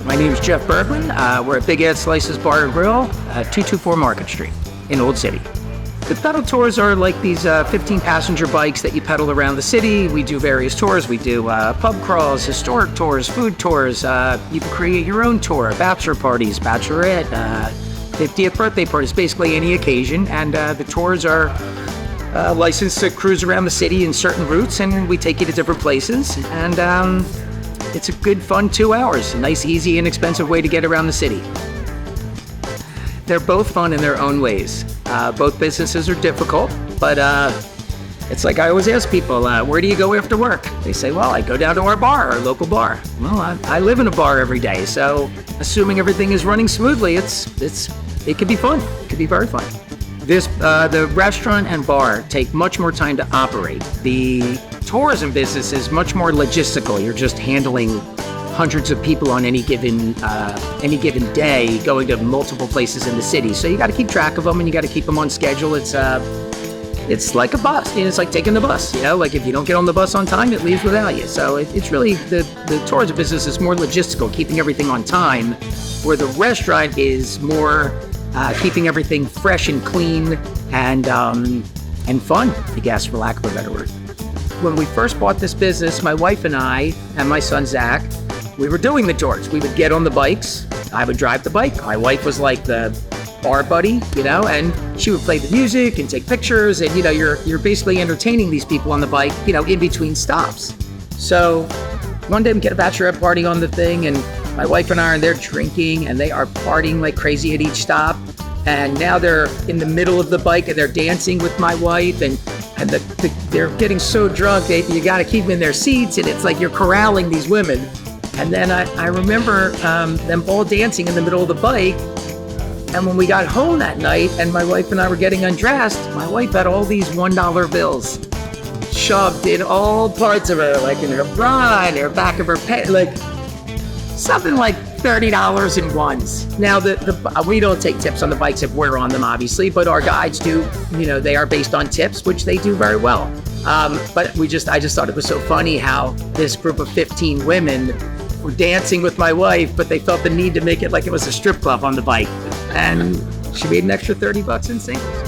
My name is Jeff Bergman. We're at Big Ed Slices Bar and Grill, 224 Market Street in Old City. The pedal tours are like these 15-passenger bikes that you pedal around the city. We do various tours. We do pub crawls, historic tours, food tours. You can create your own tour, bachelor parties, bachelorette, 50th birthday parties, basically any occasion. And the tours are licensed to cruise around the city in certain routes, and we take you to different places. And it's a good, fun 2 hours. A nice, easy, inexpensive way to get around the city. They're both fun in their own ways. Both businesses are difficult, but it's like I always ask people, where do you go after work? They say, well, I go down to our bar, our local bar. Well, I live in a bar every day, so assuming everything is running smoothly, it can be fun. It can be very fun. The restaurant and bar take much more time to operate. The tourism business is much more logistical. You're just handling hundreds of people on any given day, going to multiple places in the city. So you got to keep track of them, and you got to keep them on schedule. It's like a bus. It's like taking the bus. Like if you don't get on the bus on time, it leaves without you. So it's really the tourism business is more logistical, keeping everything on time, where the restaurant is more keeping everything fresh and clean and fun, I guess, for lack of a better word. When we first bought this business, my wife and I and my son Zach, we were doing the tours. We would get on the bikes. I would drive the bike. My wife was like the bar buddy, and she would play the music and take pictures. And, you're basically entertaining these people on the bike, in between stops. So one day we get a bachelorette party on the thing, and my wife and I are there drinking, and they are partying like crazy at each stop. And now they're in the middle of the bike, and they're dancing with my wife, and they're getting so drunk, you got to keep them in their seats, and it's like you're corralling these women. And then I remember them all dancing in the middle of the bike. And when we got home that night and my wife and I were getting undressed, my wife had all these $1 bills shoved in all parts of her, like in her bra, in her back of her pants, like something like $30 in ones. Now, we don't take tips on the bikes if we're on them, obviously, but our guides do. They are based on tips, which they do very well. But I just thought it was so funny how this group of 15 women were dancing with my wife, but they felt the need to make it like it was a strip club on the bike. And she made an extra $30 in singles.